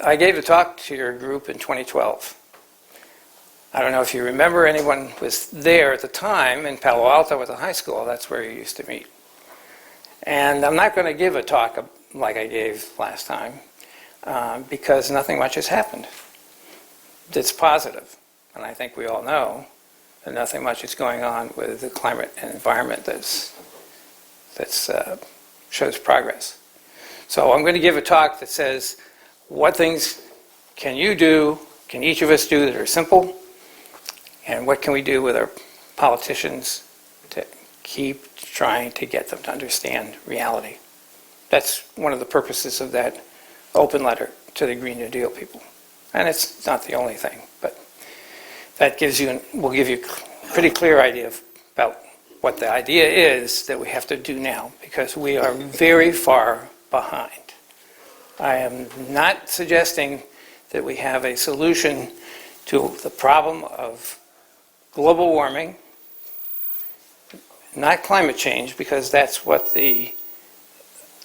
I gave a talk to your group in 2012. I don't know if you remember, anyone was there at the time in Palo Alto at the high school. That's where you used to meet. And I'm not going to give a talk like I gave last time because nothing much has happened. It's positive, and I think we all know that nothing much is going on with the climate and environment that shows progress. So I'm going to give a talk that says, what things can you do, can each of us do that are simple, and what can we do with our politicians to keep trying to get them to understand reality. That's one of the purposes of that open letter to the Green New Deal people. And it's not the only thing, but that will give you a pretty clear idea about what the idea is that we have to do now, because we are very far behind. I am not suggesting that we have a solution to the problem of global warming, not climate change, because that's what the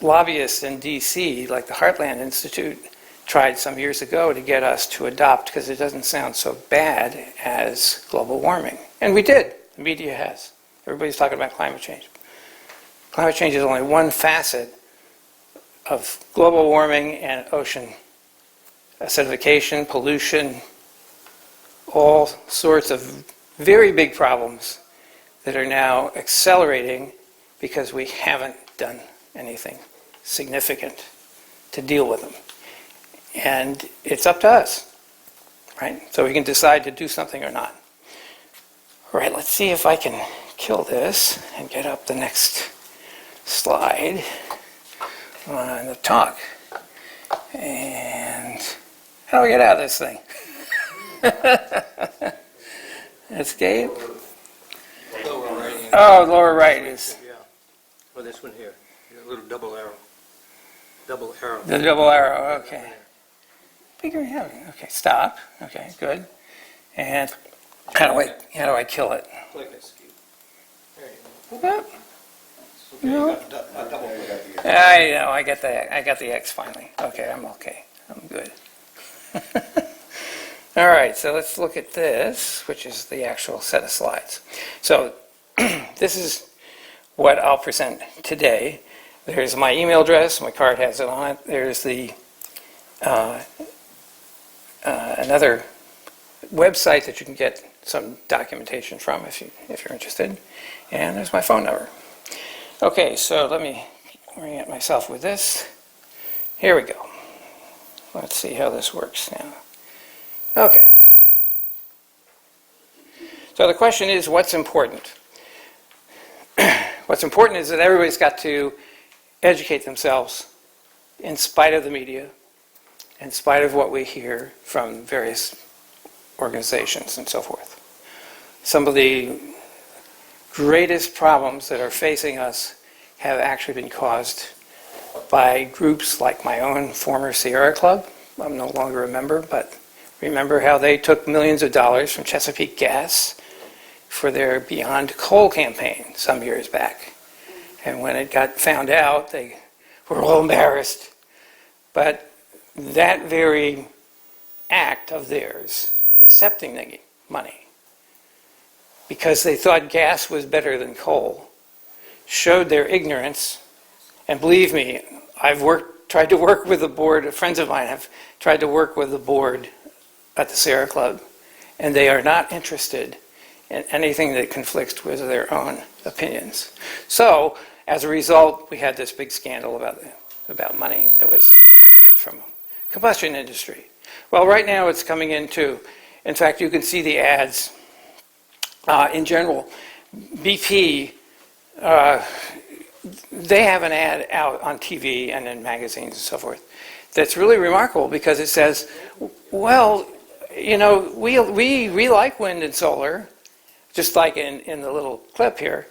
lobbyists in DC, like the Heartland Institute, tried some years ago to get us to adopt, because it doesn't sound so bad as global warming. And we did. The media has. Everybody's talking about climate change. Climate change is only one facet of global warming and ocean acidification, pollution, all sorts of very big problems that are now accelerating because we haven't done anything significant to deal with them. And it's up to us, right? So we can decide to do something or not. All right, let's see if I can kill this and get up the next slide on the talk. And how do we get out of this thing? Escape? Lower right. Oh, lower right is... Yeah. Or this one here. A little double arrow. Double arrow. The double arrow, okay. Figure it out. Okay, stop. Okay, good. And how do I kill it? Click escape. There you Yep. go. No. You got a double click. I know, I got the X finally. Okay, I'm okay. I'm good. All right, so let's look at this, which is the actual set of slides. So this is what I'll present today. There's my email address, my card has it on it. There's the another website that you can get some documentation from if you're interested. And there's my phone number. Okay, so let me orient myself with this. Here we go. Let's see how this works now. Okay. So the question is, what's important? What's important is that everybody's got to educate themselves in spite of the media, in spite of what we hear from various organizations and so forth. Some of the greatest problems that are facing us have actually been caused by groups like my own former Sierra Club. I'm no longer a member, but remember how they took millions of dollars from Chesapeake Gas for their Beyond Coal campaign some years back. And when it got found out, they were all embarrassed. But that very act of theirs, accepting the money, because they thought gas was better than coal, showed their ignorance. And believe me, I've tried to work with the board, friends of mine have tried to work with the board at the Sierra Club, and they are not interested in anything that conflicts with their own opinions. So, as a result, we had this big scandal about money that was coming in from the combustion industry. Well, right now it's coming in too. In fact, you can see the ads in general. BP, they have an ad out on TV and in magazines and so forth that's really remarkable, because it says, well, you know, we like wind and solar, just like in the little clip here,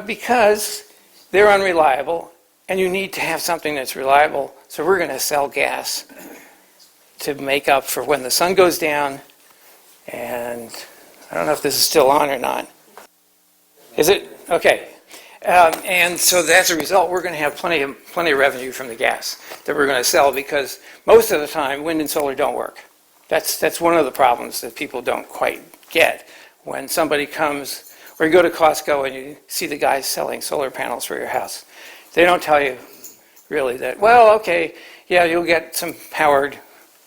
because they're unreliable, and you need to have something that's reliable, so we're going to sell gas to make up for when the sun goes down. And I don't know if this is still on or not. Is it? Okay. And so as a result, we're going to have plenty of revenue from the gas that we're going to sell, because most of the time, wind and solar don't work. That's one of the problems that people don't quite get. When somebody comes, or you go to Costco and you see the guys selling solar panels for your house, they don't tell you really that, well, okay, yeah, you'll get some powered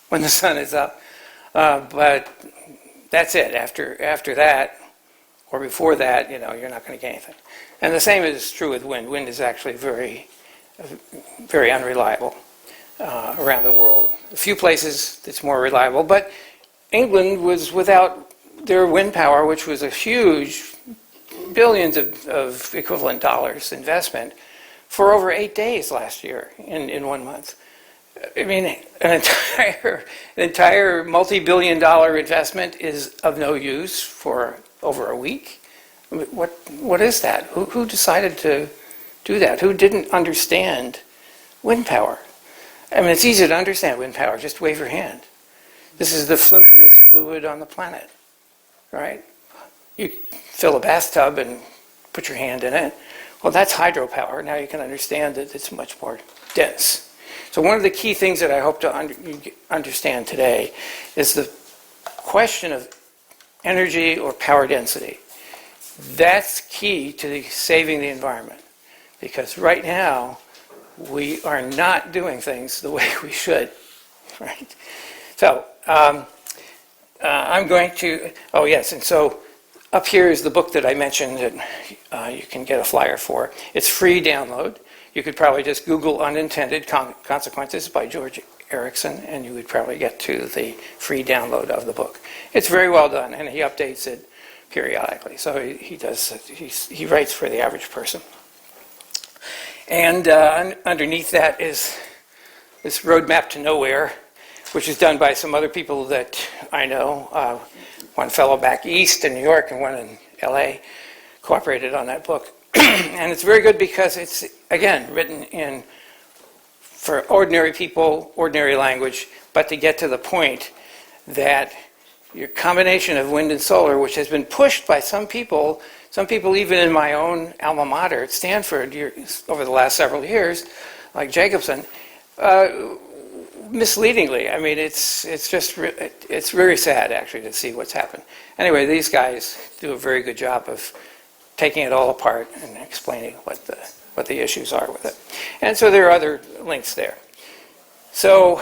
when the sun is up, but that's it. After that, or before that, you're not going to get anything. And the same is true with wind. Wind is actually very, very unreliable around the world. A few places it's more reliable, but England was without their wind power, which was a huge, billions of equivalent dollars investment, for over 8 days last year in 1 month. I mean, an entire multi-billion-dollar investment is of no use for over a week. What is that? Who decided to do that? Who didn't understand wind power? I mean, it's easy to understand wind power. Just wave your hand. This is the flimsiest fluid on the planet, right? You fill a bathtub and put your hand in it. Well, that's hydropower. Now you can understand that it's much more dense. So one of the key things that I hope to understand today is the question of energy or power density. That's key to saving the environment, because right now we are not doing things the way we should, right? So I'm going to, oh yes, and so up here is the book that I mentioned that you can get a flyer for. It's free download. You could probably just Google Unintended Consequences by George Erickson, and you would probably get to the free download of the book. It's very well done, and he updates it periodically. So he writes for the average person. And underneath that is this roadmap to nowhere, which is done by some other people that I know. One fellow back east in New York and one in LA cooperated on that book. And it's very good because it's, again, written for ordinary people, ordinary language, but to get to the point that your combination of wind and solar, which has been pushed by some people even in my own alma mater at Stanford over the last several years, like Jacobson, misleadingly. I mean, it's very sad actually to see what's happened. Anyway, these guys do a very good job of taking it all apart and explaining what the issues are with it. And so there are other links there. So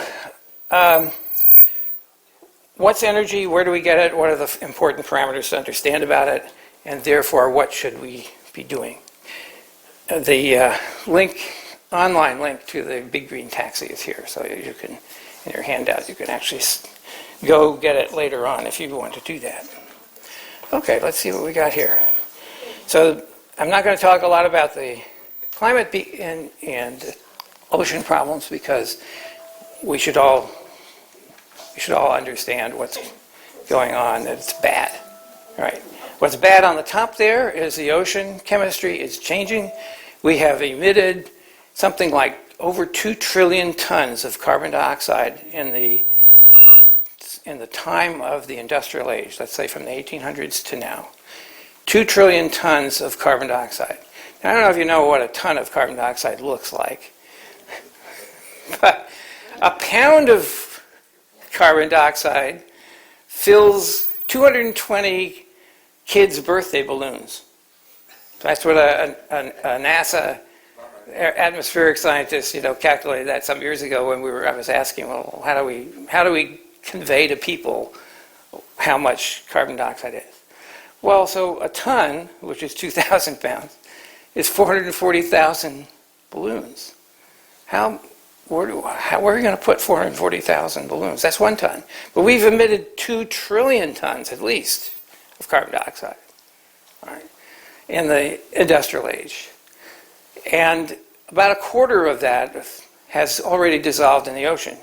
what's energy? Where do we get it? What are the important parameters to understand about it? And therefore, what should we be doing? The online link to the Big Green Taxi is here. So you can, in your handout, you can actually go get it later on if you want to do that. Okay, let's see what we got here. So I'm not going to talk a lot about the climate and ocean problems, because we should all understand what's going on, that it's bad. Right? What's bad on the top there is the ocean chemistry is changing. We have emitted something like over 2 trillion tons of carbon dioxide in the time of the industrial age, let's say from the 1800s to now. 2 trillion tons of carbon dioxide. Now, I don't know if you know what a ton of carbon dioxide looks like, but a pound of carbon dioxide fills 220 kids' birthday balloons. That's what a NASA atmospheric scientist, calculated that some years ago when I was asking, well, how do we convey to people how much carbon dioxide is? Well, so a ton, which is 2,000 pounds, is 440,000 balloons. Where are you going to put 440,000 balloons? That's 1 ton. But we've emitted 2 trillion tons, at least, of carbon dioxide, all right, in the industrial age. And about a quarter of that has already dissolved in the ocean.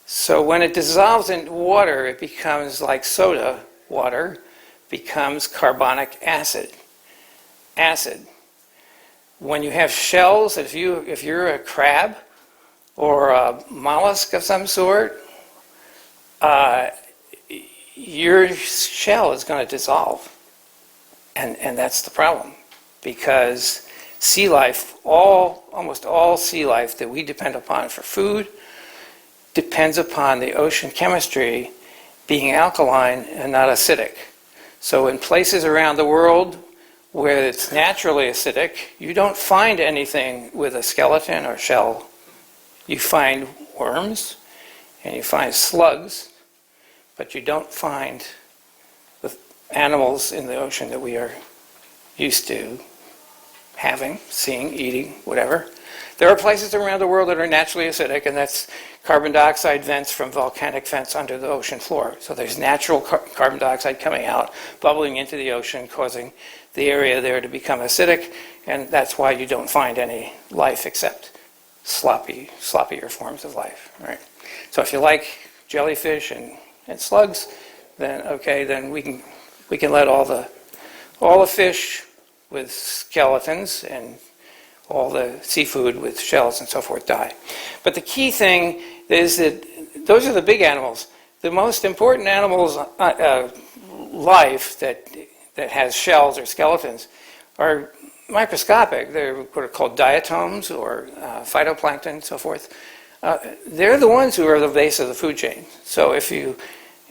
So when it dissolves in water, it becomes like soda water, becomes carbonic acid. When you have shells, if you're a crab or a mollusk of some sort, your shell is going to dissolve. And that's the problem, because sea life, almost all sea life that we depend upon for food, depends upon the ocean chemistry being alkaline and not acidic. So in places around the world where it's naturally acidic, you don't find anything with a skeleton or shell. You find worms and you find slugs, but you don't find the animals in the ocean that we are used to having, seeing, eating, whatever. There are places around the world that are naturally acidic, and that's carbon dioxide vents from volcanic vents under the ocean floor. So there's natural carbon dioxide coming out, bubbling into the ocean, causing the area there to become acidic, and that's why you don't find any life except sloppier forms of life. Right? So if you like jellyfish and slugs, then okay, then we can let all the fish with skeletons and all the seafood with shells and so forth die. But the key thing is that those are the big animals. The most important animals' life that has shells or skeletons are microscopic. They're what are called diatoms or phytoplankton and so forth. They're the ones who are the base of the food chain. So if you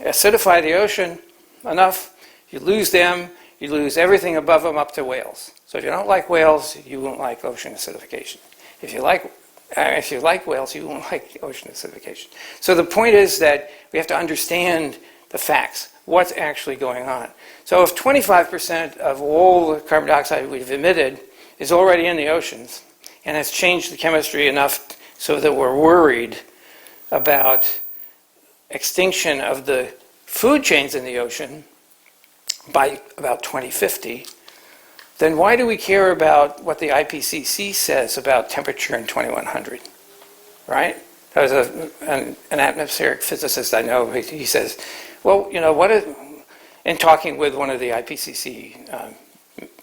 acidify the ocean enough, you lose them, you lose everything above them up to whales. So if you don't like whales, you won't like ocean acidification. If you like whales, you won't like ocean acidification. So the point is that we have to understand the facts, what's actually going on. So if 25% of all the carbon dioxide we've emitted is already in the oceans and has changed the chemistry enough so that we're worried about extinction of the food chains in the ocean by about 2050, then why do we care about what the IPCC says about temperature in 2100, right? There was an atmospheric physicist I know, he says, well, you know, in talking with one of the IPCC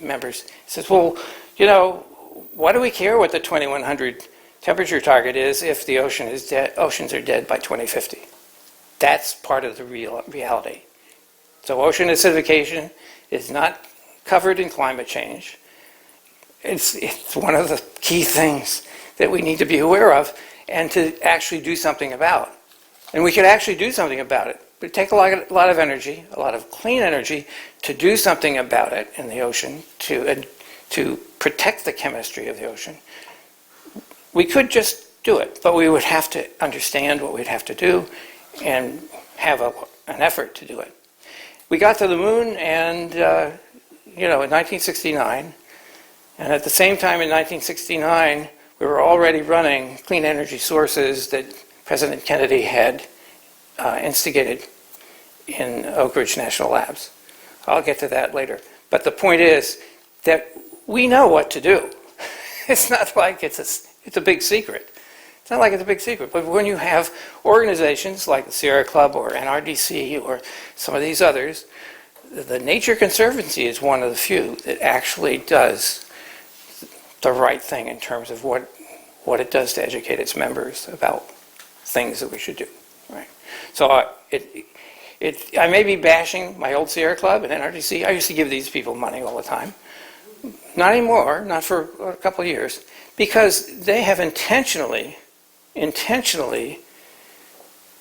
members, he says, well, you know, why do we care what the 2100 temperature target is if the oceans are dead by 2050? That's part of the reality. So ocean acidification is not covered in climate change. It's one of the key things that we need to be aware of and to actually do something about. And we could actually do something about it. But it takes a lot of energy, a lot of clean energy, to do something about it in the ocean, to protect the chemistry of the ocean. We could just do it, but we would have to understand what we'd have to do and have an effort to do it. We got to the moon and, in 1969, and at the same time in 1969, we were already running clean energy sources that President Kennedy had instigated in Oak Ridge National Labs. I'll get to that later. But the point is that we know what to do. It's not like it's a big secret. It's not like it's a big secret, but when you have organizations like the Sierra Club or NRDC or some of these others, the Nature Conservancy is one of the few that actually does the right thing in terms of what it does to educate its members about things that we should do. Right? So I may be bashing my old Sierra Club and NRDC. I used to give these people money all the time. Not anymore, not for a couple of years, because they have intentionally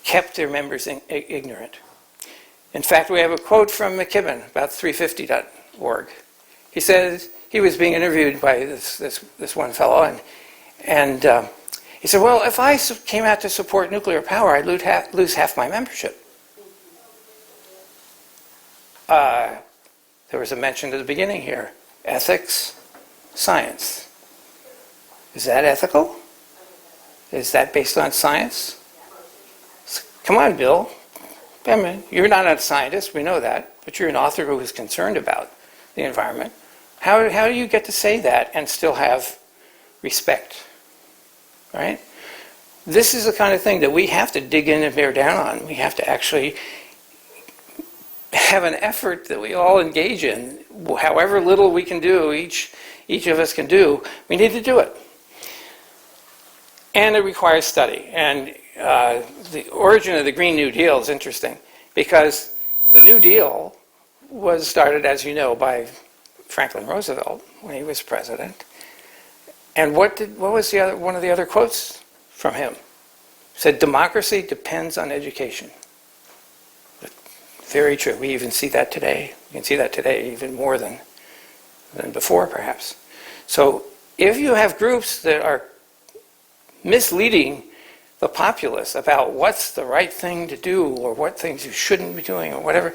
kept their members ignorant. In fact, we have a quote from McKibben about 350.org. He says he was being interviewed by this one fellow, and he said, well, if I came out to support nuclear power, I'd lose half my membership. There was a mention at the beginning here, ethics, science. Is that ethical? Is that based on science? Come on, Bill. I mean, you're not a scientist, we know that, but you're an author who is concerned about the environment. How do you get to say that and still have respect? Right? This is the kind of thing that we have to dig in and bear down on. We have to actually have an effort that we all engage in. However little we can do, each of us can do, we need to do it. And it requires study. And the origin of the Green New Deal is interesting because the New Deal was started, as you know, by Franklin Roosevelt when he was president. And what was one of the other quotes from him? Said, democracy depends on education. Very true. We even see that today. You can see that today even more than before, perhaps. So if you have groups that are misleading the populace about what's the right thing to do or what things you shouldn't be doing or whatever,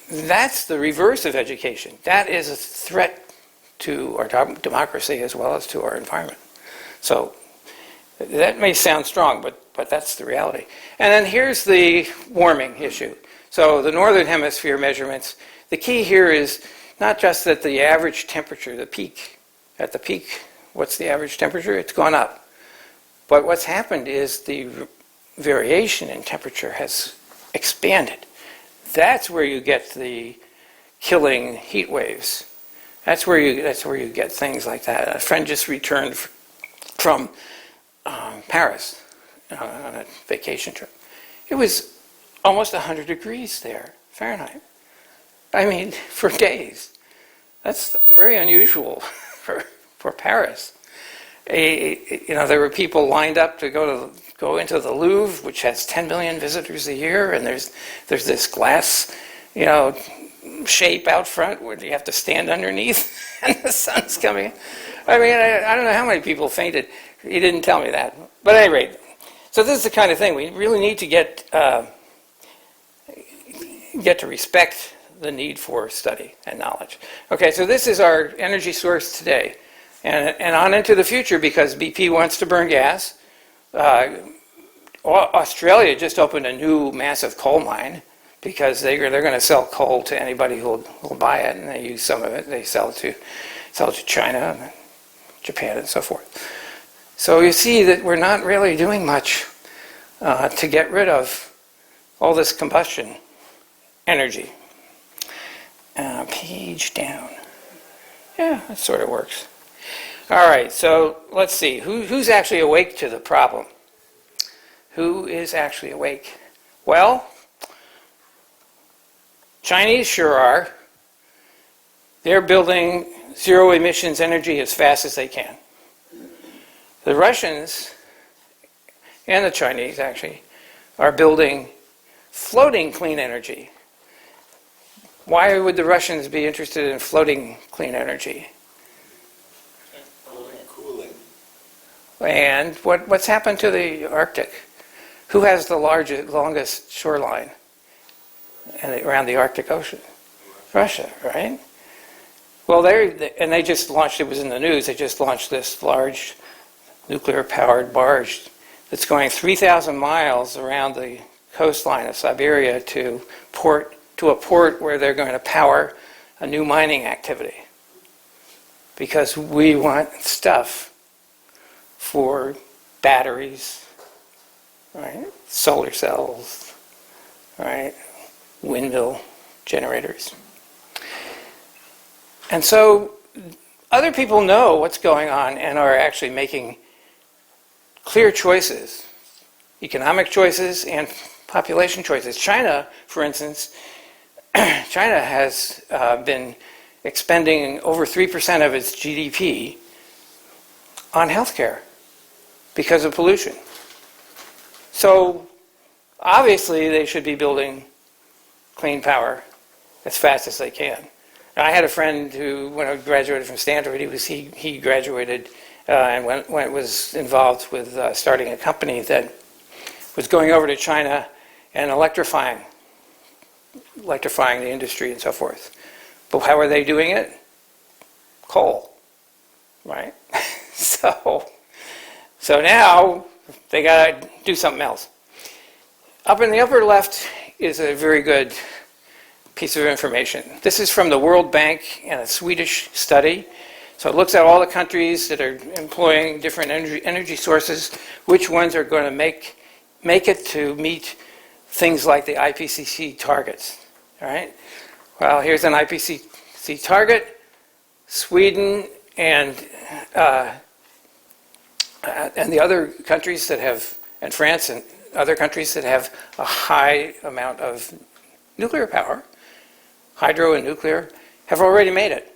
that's the reverse of education. That is a threat to our democracy as well as to our environment. So that may sound strong, but that's the reality. And then here's the warming issue. So the northern hemisphere measurements, the key here is not just that the average temperature, at the peak, what's the average temperature? It's gone up. But what's happened is the variation in temperature has expanded. That's where you get the killing heat waves. That's where you get things like that. A friend just returned from Paris on a vacation trip. It was almost 100 degrees there, Fahrenheit. I mean, for days. That's very unusual for Paris. There were people lined up to go into the Louvre, which has 10 million visitors a year, and there's this glass, shape out front where you have to stand underneath, and the sun's coming. I mean, I don't know how many people fainted. He didn't tell me that, but at any rate. So this is the kind of thing we really need to get to respect the need for study and knowledge. Okay, so this is our energy source today. And on into the future, because BP wants to burn gas. Australia just opened a new massive coal mine because they're going to sell coal to anybody who'll buy it, and they use some of it. They sell it to China, and Japan, and so forth. So you see that we're not really doing much to get rid of all this combustion energy. Page down. Yeah, that sort of works. All right, so let's see. Who's actually awake to the problem? Who is actually awake? Well, Chinese sure are. They're building zero emissions energy as fast as they can. The Russians and the Chinese actually are building floating clean energy. Why would the Russians be interested in floating clean energy? Cooling. And what's happened to the Arctic? Who has the longest shoreline around the Arctic Ocean? Russia, right? Well, they just launched, it was in the news, they just launched this large nuclear-powered barge that's going 3,000 miles around the coastline of Siberia to a port where they're going to power a new mining activity. Because we want stuff for batteries, right? Solar cells, right? Windmill generators. And so other people know what's going on and are actually making clear choices, economic choices and population choices. China, for instance, China has been expending over 3% of its GDP on healthcare because of pollution. So obviously they should be building clean power as fast as they can. I had a friend who, when I graduated from Stanford, he graduated and was involved with starting a company that was going over to China and electrifying the industry and so forth. But how are they doing it? Coal, right? So now they got to do something else. Up in the upper left is a very good piece of information. This is from the World Bank and a Swedish study. So it looks at all the countries that are employing different energy sources, which ones are going to make it to meet things like the IPCC targets. All right? Well, here's an IPCC target. Sweden and the other countries that have, and France and other countries that have a high amount of nuclear power, hydro and nuclear, have already made it.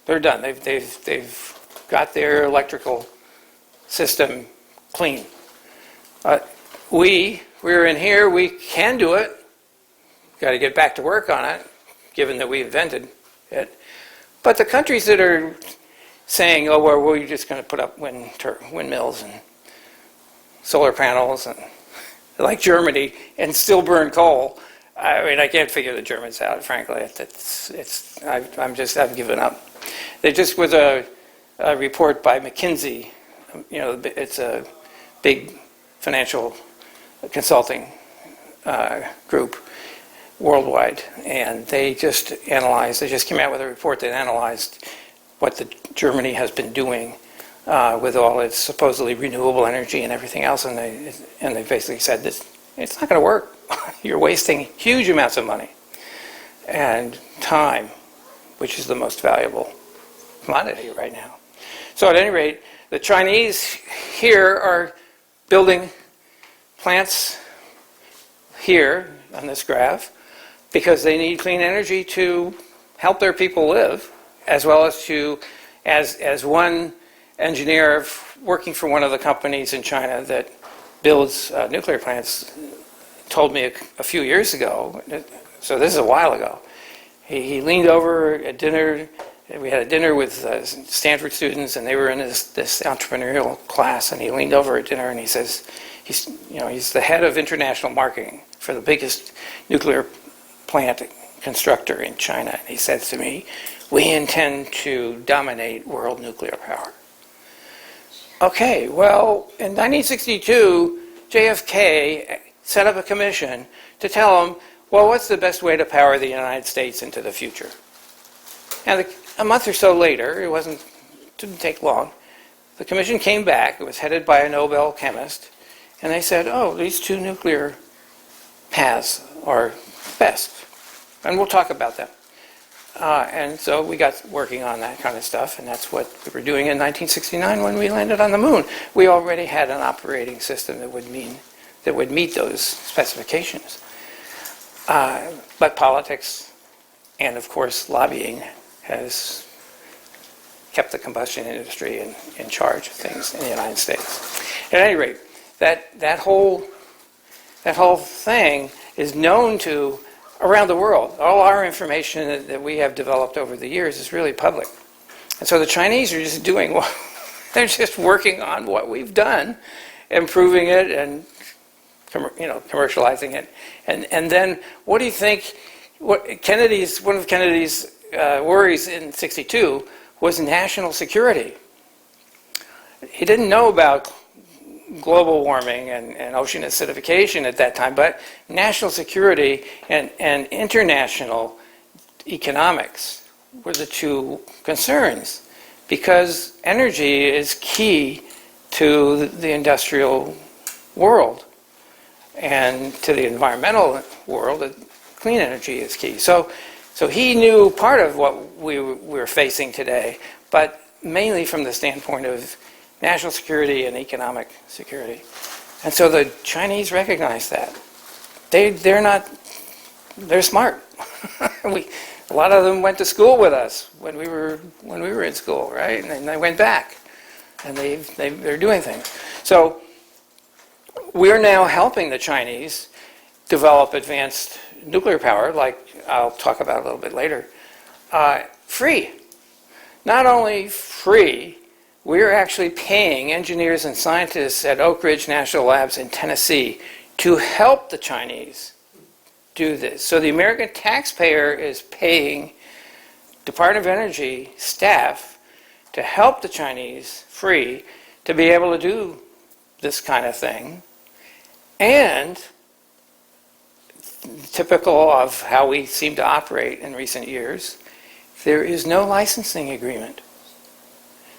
They're done. They've got their electrical system clean. We're in here, we can do it. Got to get back to work on it, given that we invented it. But the countries that are saying, oh, well, we're just going to put up windmills and solar panels, and like Germany, and still burn coal. I mean, I can't figure the Germans out, frankly. I've given up. There just was a report by McKinsey. You know, it's a big financial consulting group worldwide, and they just came out with a report that analyzed what Germany has been doing with all its supposedly renewable energy and everything else, and they basically said that it's not going to work. You're wasting huge amounts of money and time, which is the most valuable commodity right now. So at any rate, the Chinese here are building plants here on this graph because they need clean energy to help their people live, as well as as one engineer working for one of the companies in China that builds nuclear plants told me a few years ago, so this is a while ago, he leaned over at dinner. We had a dinner with Stanford students, and they were in this entrepreneurial class, and he leaned over at dinner and he says, he's the head of international marketing for the biggest nuclear plant constructor in China, and he said to me, we intend to dominate world nuclear power. Okay, well, in 1962, JFK set up a commission to tell them, well, what's the best way to power the United States into the future? And a month or so later, didn't take long, the commission came back. It was headed by a Nobel chemist, and they said, oh, these two nuclear paths are best, and we'll talk about them. And so we got working on that kind of stuff, and that's what we were doing in 1969 when we landed on the moon. We already had an operating system that would meet those specifications. But politics and, of course, lobbying has kept the combustion industry in charge of things in the United States. At any rate, that whole thing is known to around the world. All our information that we have developed over the years is really public. And so the Chinese are just doing what they're just working on what we've done, improving it and commercializing it. And then what do you think one of Kennedy's worries in '62 was national security. He didn't know about global warming and ocean acidification at that time, but national security and international economics were the two concerns, because energy is key to the industrial world, and to the environmental world, clean energy is key. So he knew part of what we're facing today, but mainly from the standpoint of national security and economic security. And so the Chinese recognize that. They're smart. A lot of them went to school with us when we were in school, right? And then they went back, and they're doing things. So we're now helping the Chinese develop advanced nuclear power, like I'll talk about a little bit later, free. Not only free, we're actually paying engineers and scientists at Oak Ridge National Labs in Tennessee to help the Chinese do this. So the American taxpayer is paying Department of Energy staff to help the Chinese free to be able to do this kind of thing. And typical of how we seem to operate in recent years, there is no licensing agreement.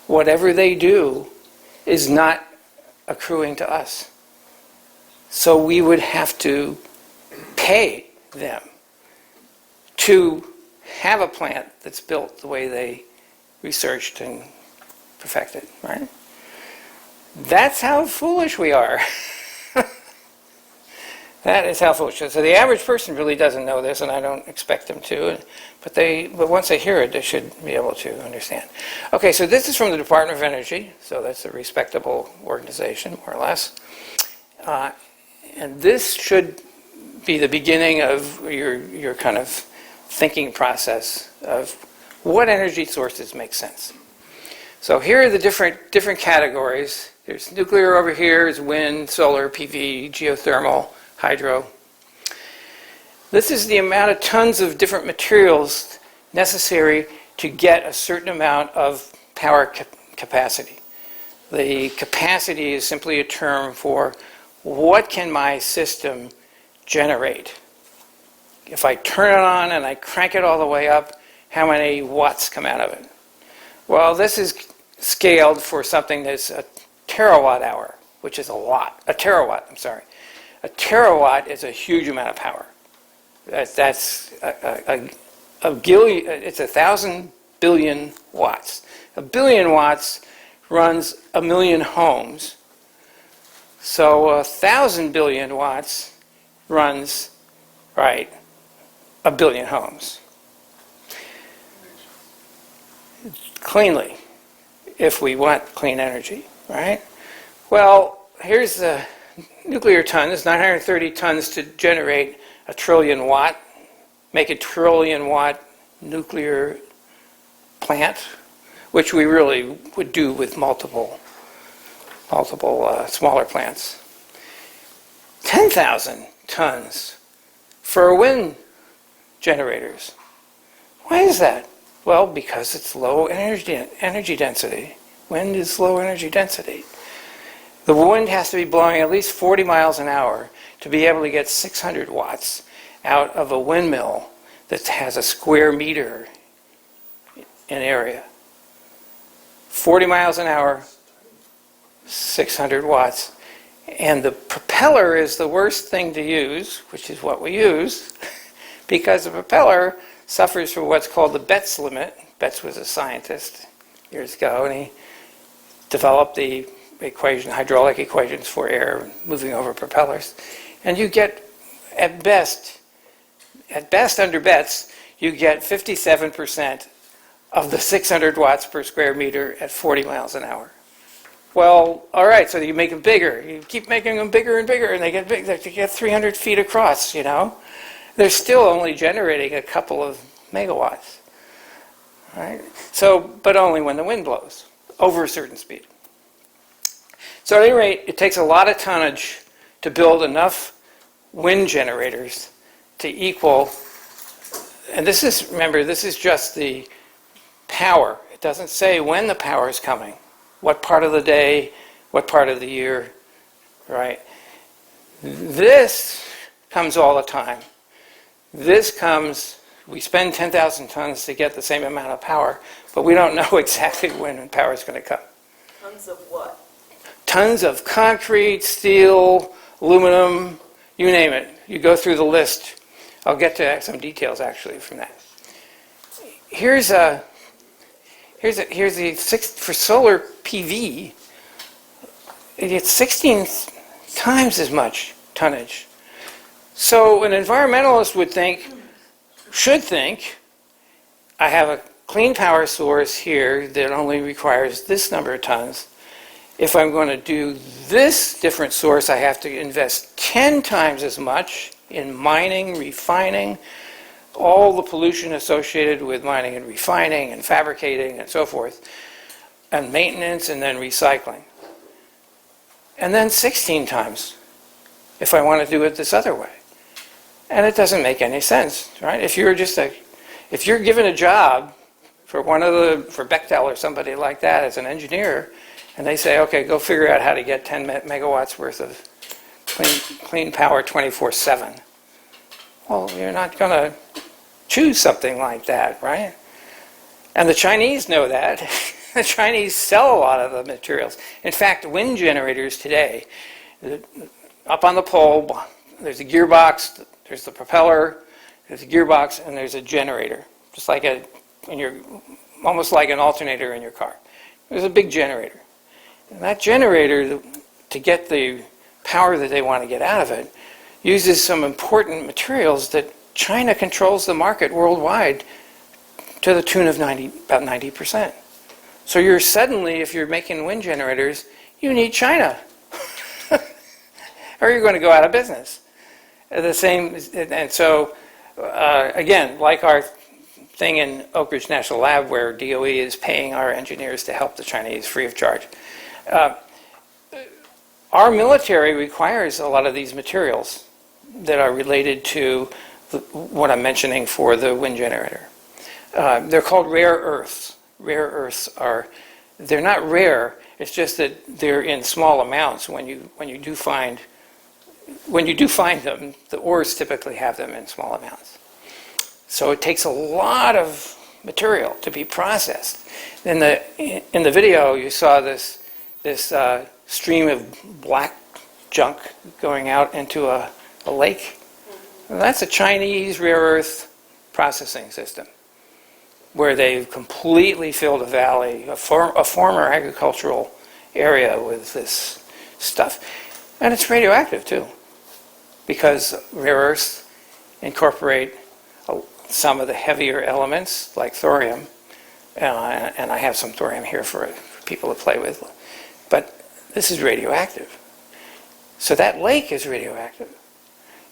Whatever they do is not accruing to us. So we would have to pay them to have a plant that's built the way they researched and perfected, right? That's how foolish we are. That is how foolish. So the average person really doesn't know this, and I don't expect them to. But once they hear it, they should be able to understand. Okay, so this is from the Department of Energy. So that's a respectable organization, more or less. And this should be the beginning of your kind of thinking process of what energy sources make sense. So here are the different categories. There's nuclear over here, there's wind, solar, PV, geothermal, hydro. This is the amount of tons of different materials necessary to get a certain amount of power capacity. The capacity is simply a term for what can my system generate. If I turn it on and I crank it all the way up, how many watts come out of it? Well, this is scaled for something that's a terawatt hour, which is a lot. A terawatt, I'm sorry. A terawatt is a huge amount of power. That's a gillion, it's 1,000 billion watts. 1 billion watts runs 1 million homes. So 1,000 billion watts runs, right, 1 billion homes. Cleanly, if we want clean energy, right? Well, here's the nuclear tons, 930 tons to generate 1 trillion watt, make a 1 trillion watt nuclear plant, which we really would do with multiple smaller plants. 10,000 tons for wind generators. Why is that? Well, because it's low energy density. Wind is low energy density. The wind has to be blowing at least 40 miles an hour to be able to get 600 watts out of a windmill that has a square meter in area. 40 miles an hour, 600 watts. And the propeller is the worst thing to use, which is what we use, because the propeller suffers from what's called the Betz limit. Betz was a scientist years ago, and he developed the hydraulic equations for air moving over propellers. And you get, at best under Betz, you get 57% of the 600 watts per square meter at 40 miles an hour. Well, all right, so you make them bigger. You keep making them bigger and bigger, and they get big. They get 300 feet across, you know. They're still only generating a couple of megawatts. Right? So, but only when the wind blows, over a certain speed. So at any rate, it takes a lot of tonnage to build enough wind generators to equal, and this is, remember, this is just the power. It doesn't say when the power is coming, what part of the day, what part of the year, right? This comes all the time. This comes, we spend 10,000 tons to get the same amount of power, but we don't know exactly when power is going to come. Tons of what? Tons of concrete, steel, aluminum, you name it. You go through the list. I'll get to some details actually from that. Here's the for solar PV. It's 16 times as much tonnage. So an environmentalist should think, I have a clean power source here that only requires this number of tons. If I'm going to do this different source, I have to invest 10 times as much in mining, refining, all the pollution associated with mining and refining and fabricating and so forth, and maintenance and then recycling. And then 16 times if I want to do it this other way. And it doesn't make any sense, right? If you're given a job for for Bechtel or somebody like that as an engineer, and they say, okay, go figure out how to get 10 megawatts worth of clean power 24/7. Well, you're not going to choose something like that, right? And the Chinese know that. The Chinese sell a lot of the materials. In fact, wind generators today, up on the pole, there's a gearbox, there's the propeller, there's a gearbox, and there's a generator, just like almost like an alternator in your car. There's a big generator. And that generator, to get the power that they want to get out of it, uses some important materials that China controls the market worldwide to the tune of about 90%. So you're suddenly, if you're making wind generators, you need China. Or you're going to go out of business. The same, and so, again, like our thing in Oak Ridge National Lab where DOE is paying our engineers to help the Chinese free of charge. Our military requires a lot of these materials that are related to what I'm mentioning for the wind generator. They're called rare earths. Rare earths they're not rare, it's just that they're in small amounts. When you do find them, the ores typically have them in small amounts. So it takes a lot of material to be processed. In the video, you saw this stream of black junk going out into a lake. Well, that's a Chinese rare earth processing system where they've completely filled a valley, a former agricultural area with this stuff. And it's radioactive too, because rare earths incorporate some of the heavier elements like thorium, and I have some thorium here for people to play with, but this is radioactive. So that lake is radioactive.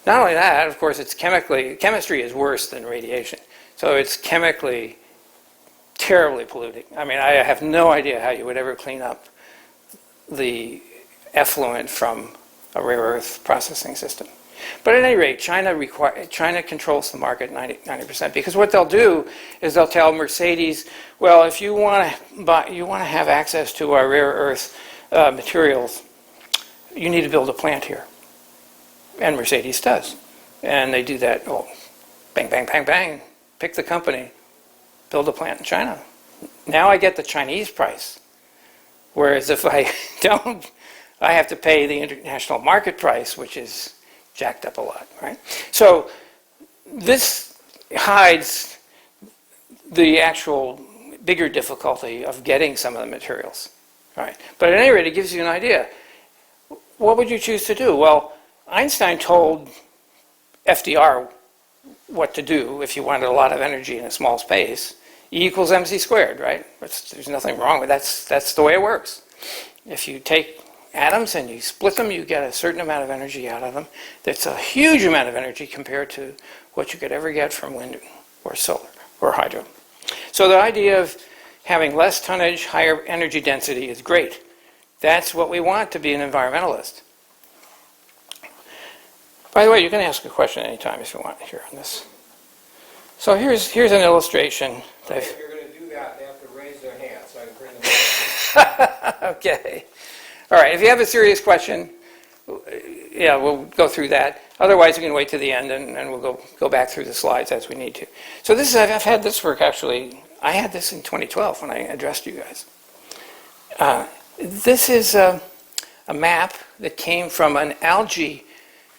Not only that, of course, chemistry is worse than radiation. So it's chemically terribly polluting. I mean, I have no idea how you would ever clean up the effluent from a rare earth processing system. But at any rate, China controls the market 90%, because what they'll do is they'll tell Mercedes, well, if you want to have access to our rare earth materials, you need to build a plant here. And Mercedes does. And they do that, bang, bang, bang, bang, pick the company, build a plant in China. Now I get the Chinese price. Whereas if I don't, I have to pay the international market price, which is jacked up a lot, right? So this hides the actual bigger difficulty of getting some of the materials, right? But at any rate, it gives you an idea. What would you choose to do? Well, Einstein told FDR what to do if you wanted a lot of energy in a small space. E equals mc squared, right? There's nothing wrong with that. That's the way it works. If you take atoms and you split them, you get a certain amount of energy out of them. That's a huge amount of energy compared to what you could ever get from wind or solar or hydro. So the idea of having less tonnage, higher energy density is great. That's what we want to be an environmentalist. By the way, you can ask a question anytime if you want here on this. So here's an illustration. If you're going to do that, they have to raise their hand so I can bring them up. Okay. All right. If you have a serious question, yeah, we'll go through that. Otherwise, we can wait to the end and we'll go back through the slides as we need to. So this is, I've had this work actually. I had this in 2012 when I addressed you guys. This is a map that came from an algae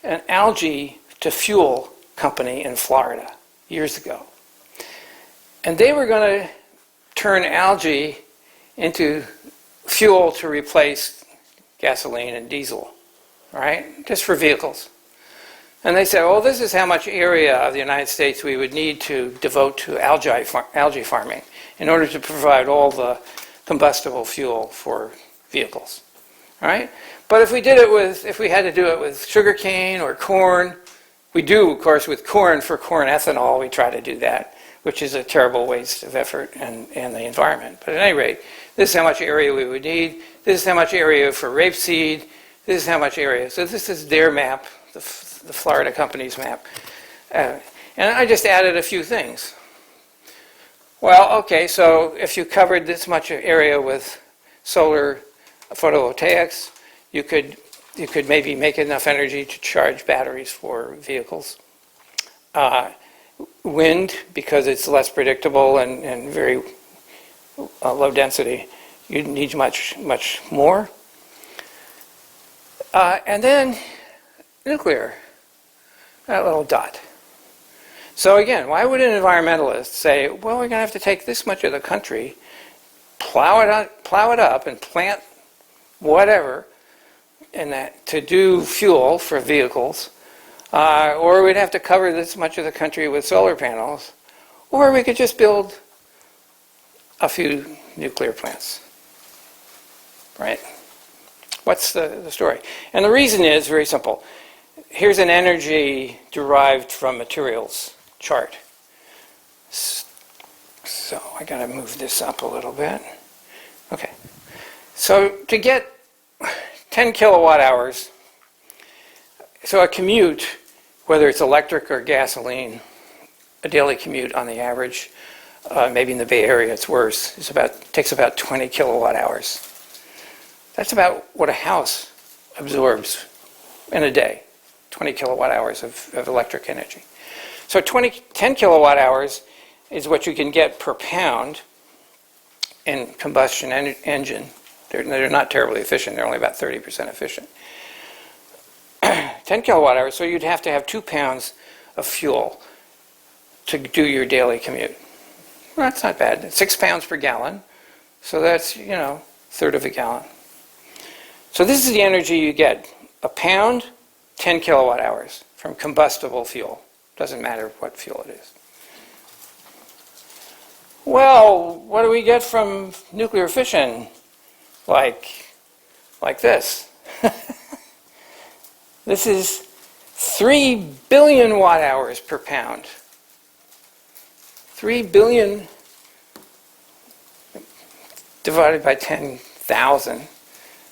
to fuel company in Florida years ago. And they were going to turn algae into fuel to replace gasoline and diesel, right? Just for vehicles. And they said, well, this is how much area of the United States we would need to devote to algae farming in order to provide all the combustible fuel for vehicles, right? But if we had to do it with sugarcane or corn, we do, of course, with corn for corn ethanol, we try to do that, which is a terrible waste of effort and the environment. But at any rate, this is how much area we would need. This is how much area for rapeseed. This is how much area. So this is their map, the Florida company's map. And I just added a few things. Well, okay, so if you covered this much area with solar photovoltaics, you could maybe make enough energy to charge batteries for vehicles. Wind, because it's less predictable and very low density, you need much more. And then nuclear, that little dot. So again, why would an environmentalist say, well, we're going to have to take this much of the country, plow it up and plant whatever, and that to do fuel for vehicles, Or we'd have to cover this much of the country with solar panels. Or we could just build a few nuclear plants. Right? What's the story? And the reason is very simple. Here's an energy derived from materials chart. So I got to move this up a little bit. Okay. So to get 10 kilowatt hours, so a commute, whether it's electric or gasoline, a daily commute on the average, maybe in the Bay Area it's worse, takes about 20 kilowatt hours. That's about what a house absorbs in a day, 20 kilowatt hours of electric energy. So 10 kilowatt hours is what you can get per pound in combustion engine. They're not terribly efficient. They're only about 30% efficient. 10 kilowatt hours, so you'd have to have 2 pounds of fuel to do your daily commute. Well, that's not bad. 6 pounds per gallon, so that's, a third of a gallon. So this is the energy you get. A pound, 10 kilowatt hours from combustible fuel. Doesn't matter what fuel it is. Well, what do we get from nuclear fission? Like this. This is 3 billion watt hours per pound. 3 billion divided by 10,000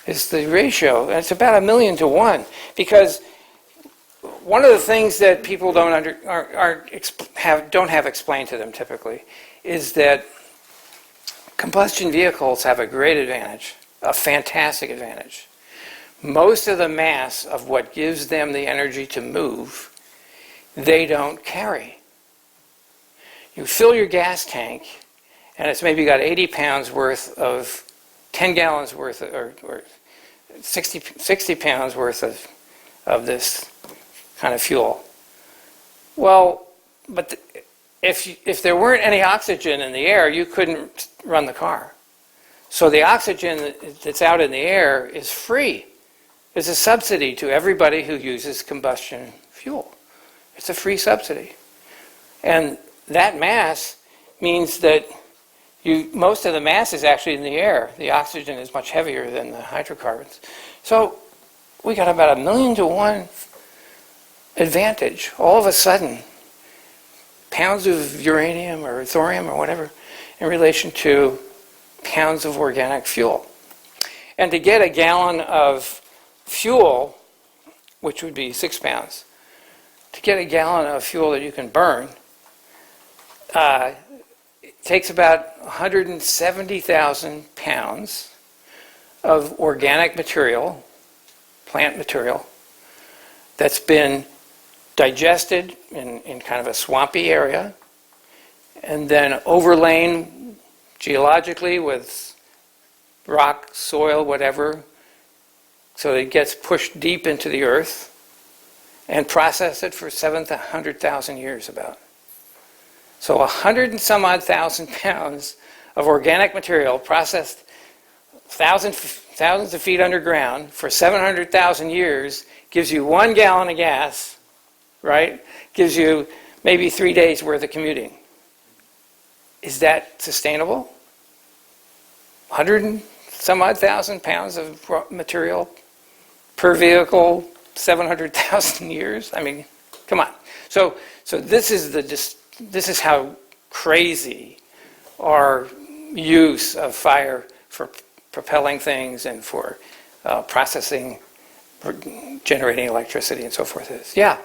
is the ratio. And it's about 1 million to 1. Because one of the things that people don't have explained to them typically is that combustion vehicles have a great advantage, a fantastic advantage. Most of the mass of what gives them the energy to move, they don't carry. You fill your gas tank, and it's maybe got 80 pounds worth of, 10 gallons worth, or 60 pounds worth of this kind of fuel. Well, but if there weren't any oxygen in the air, you couldn't run the car. So the oxygen that's out in the air is free. It's a subsidy to everybody who uses combustion fuel. It's a free subsidy. And that mass means that most of the mass is actually in the air. The oxygen is much heavier than the hydrocarbons. So we got about 1 million to 1 advantage. All of a sudden, pounds of uranium or thorium or whatever in relation to pounds of organic fuel. And to get a gallon of fuel, which would be 6 pounds, to get a gallon of fuel that you can burn, it takes about 170,000 pounds of organic material, plant material, that's been digested in kind of a swampy area, and then overlain geologically with rock, soil, whatever, so it gets pushed deep into the earth, and process it for 700,000 years about. So 100 and some odd thousand pounds of organic material processed thousands of feet underground for 700,000 years gives you 1 gallon of gas, right? Gives you maybe 3 days worth of commuting. Is that sustainable? 100 and some odd thousand pounds of raw material per vehicle, 700,000 years? I mean, come on. So this is how crazy our use of fire for propelling things and for processing, for generating electricity and so forth is. Yeah.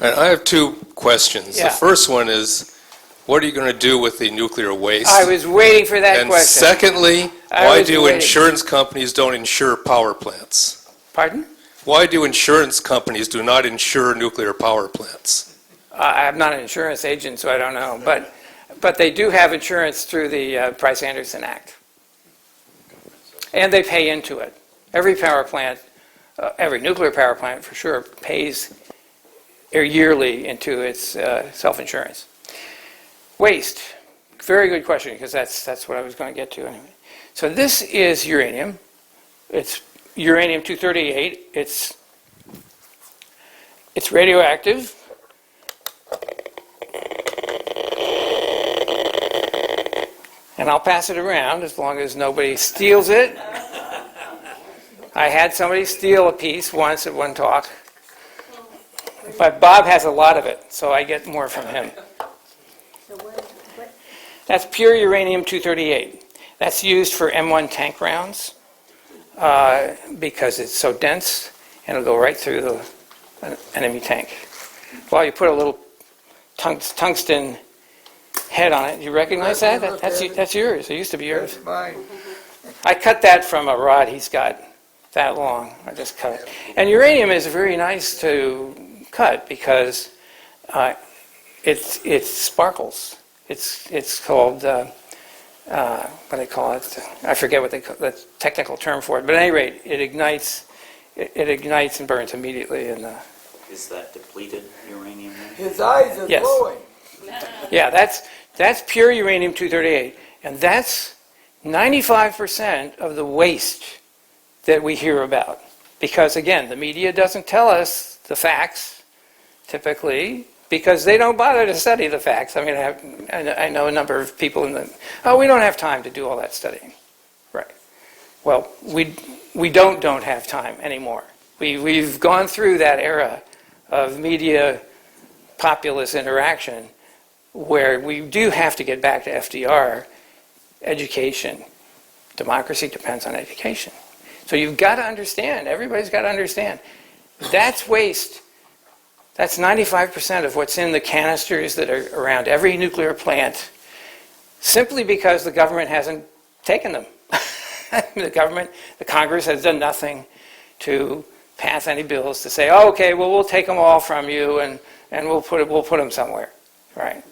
I have 2 questions. Yeah. The first one is, what are you going to do with the nuclear waste? I was waiting for that and question. secondly, I why was do waiting. insurance companies don't insure power plants? Pardon? Why do insurance companies do not insure nuclear power plants? I'm not an insurance agent, so I don't know. But they do have insurance through the Price-Anderson Act. And they pay into it. Every power plant, every nuclear power plant for sure, pays yearly into its self-insurance. Waste. Very good question, because that's what I was going to get to anyway. So this is uranium. It's uranium-238. It's radioactive. And I'll pass it around as long as nobody steals it. I had somebody steal a piece once at one talk. But Bob has a lot of it, so I get more from him. So what? That's pure uranium-238. That's used for M1 tank rounds because it's so dense and it'll go right through the enemy tank. Well, you put a little tungsten head on it. You recognize that? That's yours. It used to be yours. Mine. I cut that from a rod he's got that long. I just cut it. And uranium is very nice to cut because it sparkles. It's called, what do they call it? I forget what the technical term for it. But at any rate, it ignites and burns immediately. Is that depleted uranium? His eyes are Yes. glowing. Yeah, that's pure uranium-238. And that's 95% of the waste that we hear about. Because, again, the media doesn't tell us the facts, typically, because they don't bother to study the facts. I mean, I know a number of people we don't have time to do all that studying. Right. Well, we don't have time anymore. We've gone through that era of media populist interaction where we do have to get back to FDR, education. Democracy depends on education. So you've got to understand, everybody's got to understand, that's waste. That's 95% of what's in the canisters that are around every nuclear plant, simply because the government hasn't taken them. The Congress has done nothing to pass any bills to say, oh, okay, well, we'll take them all from you and we'll put them somewhere, right?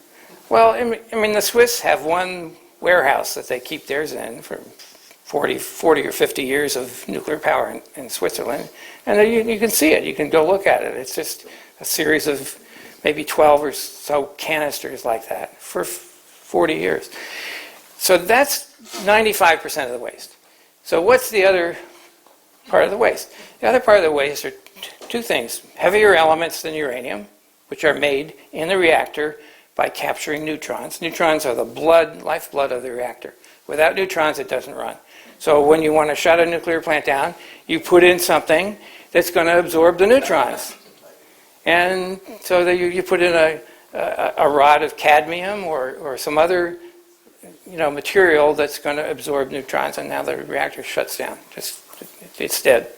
Well, I mean, the Swiss have one warehouse that they keep theirs in for 40 or 50 years of nuclear power in Switzerland, and you can see it. You can go look at it. It's just a series of maybe 12 or so canisters like that for 40 years. So that's 95% of the waste. So what's the other part of the waste? The other part of the waste are two things. Heavier elements than uranium, which are made in the reactor by capturing neutrons. Neutrons are the lifeblood of the reactor. Without neutrons, it doesn't run. So when you want to shut a nuclear plant down, you put in something that's going to absorb the neutrons. And so that you put in a rod of cadmium or some other material that's going to absorb neutrons, and now the reactor shuts down. It's dead.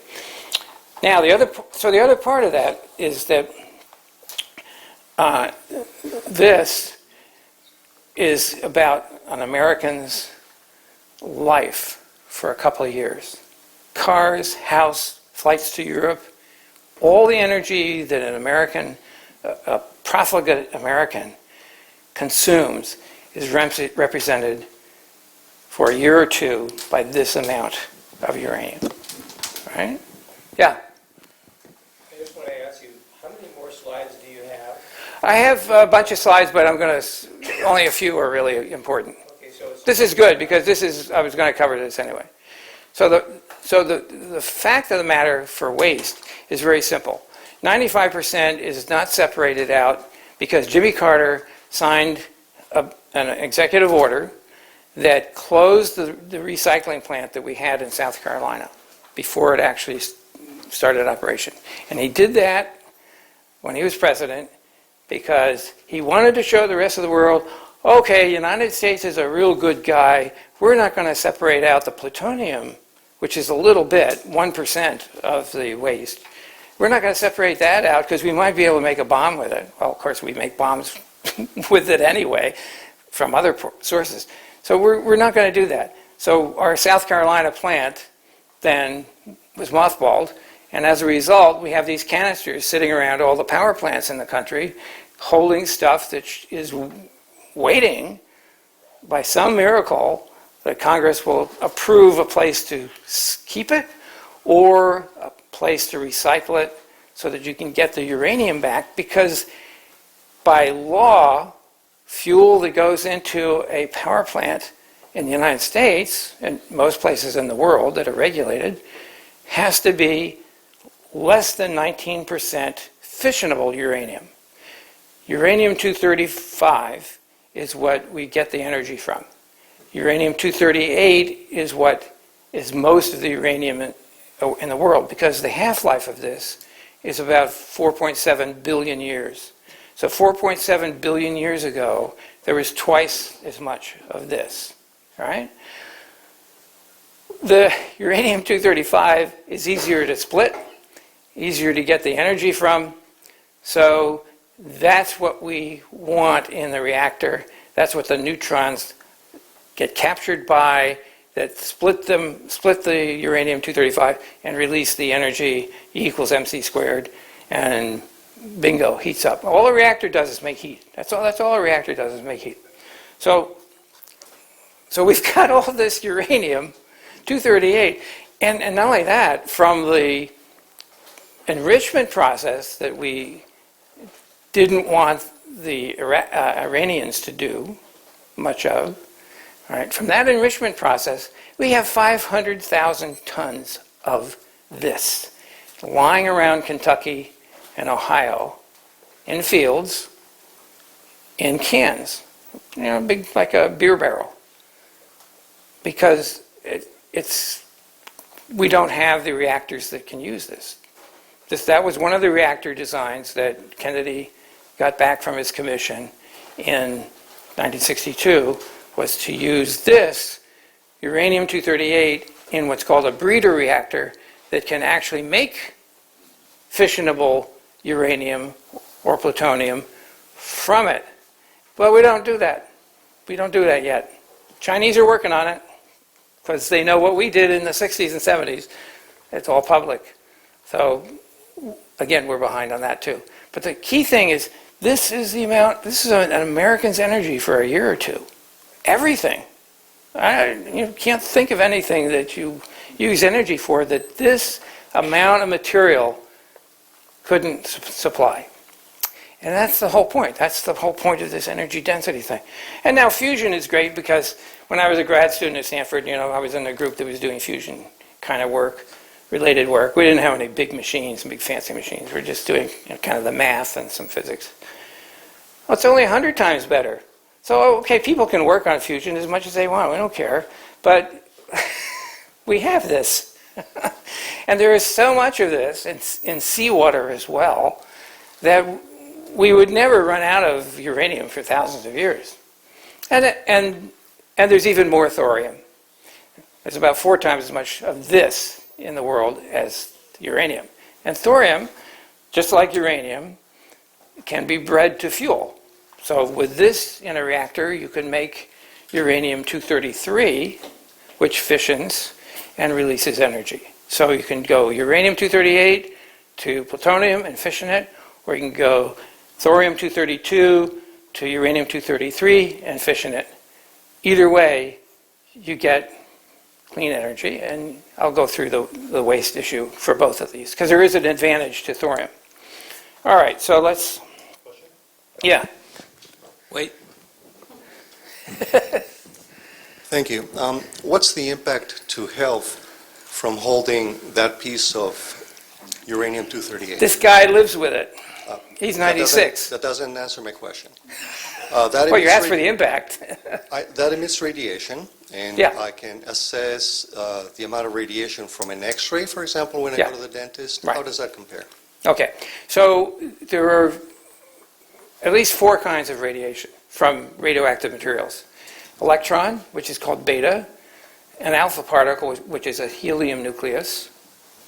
Now the other part of that is that this is about an American's life for a couple of years. Cars, house, flights to Europe, all the energy that an American, a profligate American, consumes is represented for a year or two by this amount of uranium. Right? Yeah? I just want to ask you, how many more slides do you have? I have a bunch of slides, but only a few are really important. Okay, so it's This is good because I was going to cover this anyway. So the fact of the matter for waste is very simple. 95% is not separated out because Jimmy Carter signed an executive order that closed the recycling plant that we had in South Carolina before it actually started operation. And he did that when he was president because he wanted to show the rest of the world, okay, United States is a real good guy. We're not going to separate out the plutonium, which is a little bit, 1% of the waste. We're not going to separate that out because we might be able to make a bomb with it. Well, of course, we make bombs with it anyway from other sources. So we're not going to do that. So our South Carolina plant then was mothballed, and as a result, we have these canisters sitting around all the power plants in the country holding stuff that is waiting by some miracle that Congress will approve a place to keep it or a place to recycle it so that you can get the uranium back, because by law, fuel that goes into a power plant in the United States, and most places in the world that are regulated, has to be less than 19% fissionable uranium. Uranium-235 is what we get the energy from. Uranium-238 is what is most of the uranium in the world, because the half-life of this is about 4.7 billion years. So 4.7 billion years ago, there was twice as much of this, right? The uranium-235 is easier to split, easier to get the energy from, so that's what we want in the reactor. That's what the neutrons get captured by, that split the uranium-235 and release the energy, E equals mc squared, and bingo, heats up. All a reactor does is make heat. That's all a reactor does is make heat. So we've got all this uranium-238, and not only that, from the enrichment process that we didn't want the Iranians to do much of, right? From that enrichment process, we have 500,000 tons of this lying around Kentucky and Ohio in fields, in cans, big like a beer barrel, because we don't have the reactors that can use this. That was one of the reactor designs that Kennedy got back from his commission in 1962, was to use this uranium-238 in what's called a breeder reactor that can actually make fissionable uranium or plutonium from it. But we don't do that. We don't do that yet. Chinese are working on it because they know what we did in the 60s and 70s. It's all public. So again, we're behind on that too. But the key thing is, this is an American's energy for a year or two. Everything. You can't think of anything that you use energy for that this amount of material couldn't supply. And that's the whole point. That's the whole point of this energy density thing. And now fusion is great, because when I was a grad student at Stanford, I was in a group that was doing fusion kind of work, related work. We didn't have any big machines, big fancy machines. We were just doing kind of the math and some physics. Well, it's only 100 times better. So, okay, people can work on fusion as much as they want. We don't care. But we have this. And there is so much of this in seawater as well, that we would never run out of uranium for thousands of years. And there's even more thorium. There's about 4 times as much of this in the world as uranium. And thorium, just like uranium, can be bred to fuel. So with this in a reactor, you can make uranium-233, which fissions and releases energy. So you can go uranium-238 to plutonium and fission it, or you can go thorium-232 to uranium-233 and fission it. Either way, you get clean energy, and I'll go through the waste issue for both of these, because there is an advantage to thorium. All right, so let's... Yeah. Wait. Thank you. What's the impact to health from holding that piece of uranium-238? This guy lives with it. He's 96. That doesn't answer my question. Well, you asked for the impact. That emits radiation, and Yeah. I can assess the amount of radiation from an X-ray, for example, when I Yeah. go to the dentist. Right. How does that compare? Okay, so there are at least 4 kinds of radiation from radioactive materials. Electron, which is called beta, an alpha particle, which is a helium nucleus,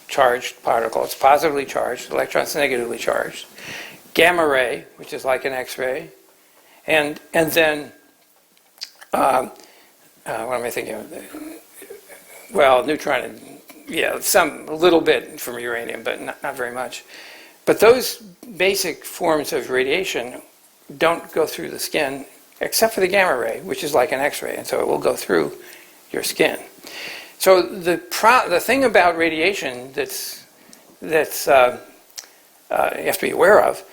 charged particle. It's positively charged, electron's negatively charged. Gamma ray, which is like an X-ray, and then, what am I thinking of? Well, neutron, a little bit from uranium, but not very much. But those basic forms of radiation don't go through the skin, except for the gamma ray, which is like an X-ray, and so it will go through your skin. So the thing about radiation that's you have to be aware of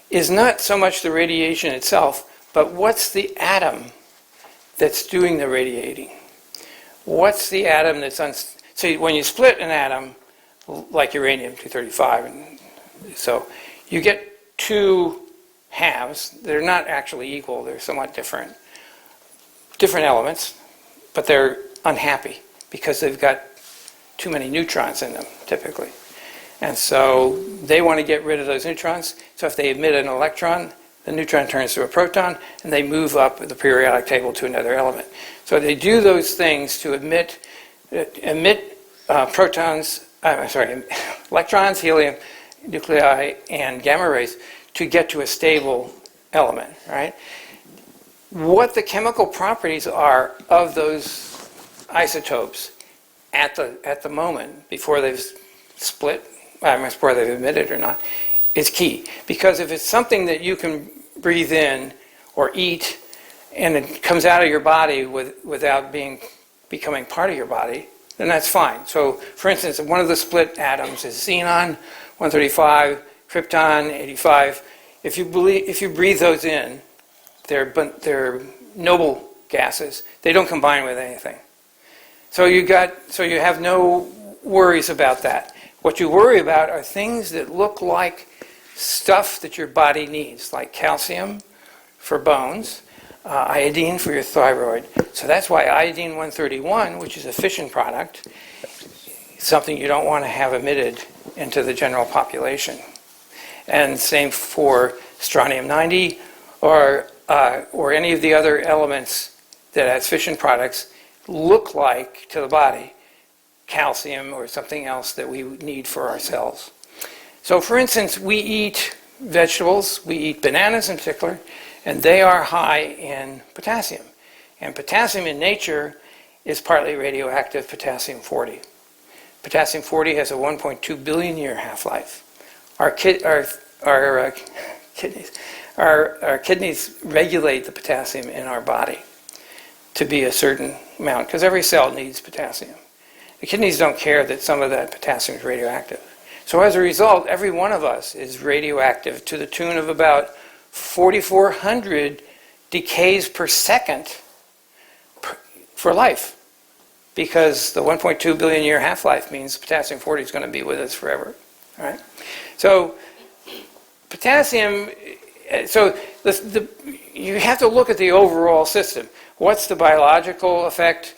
is not so much the radiation itself, but what's the atom that's doing the radiating. what's the atom that's so when you split an atom, like uranium-235, and so you get two halves. They're not actually equal. They're somewhat different elements, but they're unhappy because they've got too many neutrons in them, typically. And so they want to get rid of those neutrons. So if they emit an electron, the neutron turns to a proton, and they move up the periodic table to another element. So they do those things to emit electrons, helium, nuclei, and gamma rays to get to a stable element, right? What the chemical properties are of those isotopes at the moment, before they've split, before they've emitted or not, is key. Because if it's something that you can breathe in or eat, and it comes out of your body without becoming part of your body, then that's fine. So, for instance, one of the split atoms is xenon, 135, krypton, 85. If you breathe those in, they're noble gases. They don't combine with anything. So you have no worries about that. What you worry about are things that look like stuff that your body needs, like calcium for bones, iodine for your thyroid. So that's why iodine-131, which is a fission product, is something you don't want to have emitted into the general population. And same for strontium-90 or any of the other elements that as fission products look like to the body calcium or something else that we need for our cells. So for instance, we eat vegetables, we eat bananas in particular, and they are high in potassium. And potassium in nature is partly radioactive potassium-40. Potassium-40 has a 1.2 billion year half-life. Our kidneys regulate the potassium in our body to be a certain amount, because every cell needs potassium. The kidneys don't care that some of that potassium is radioactive. So as a result, every one of us is radioactive to the tune of about 4,400 decays per second for life, because the 1.2 billion year half-life means potassium-40 is going to be with us forever. All right? So potassium, so you have to look at the overall system. What's the biological effect?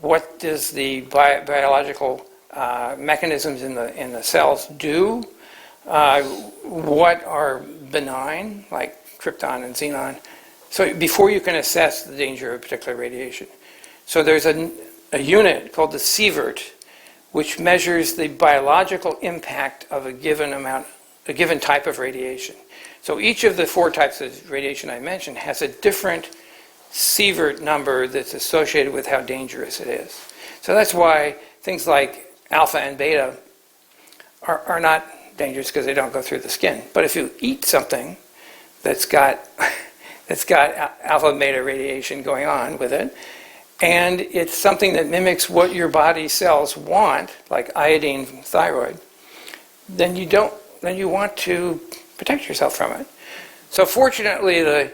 What does the biological mechanisms in the cells do? What are benign, like krypton and xenon? So before you can assess the danger of a particular radiation. So there's a unit called the sievert, which measures the biological impact of a given type of radiation. So each of the 4 types of radiation I mentioned has a different sievert number that's associated with how dangerous it is. So that's why things like alpha and beta are not dangerous, because they don't go through the skin. But if you eat something that's got alpha and beta radiation going on with it, and it's something that mimics what your body cells want, like iodine from thyroid, then you want to protect yourself from it. So fortunately, the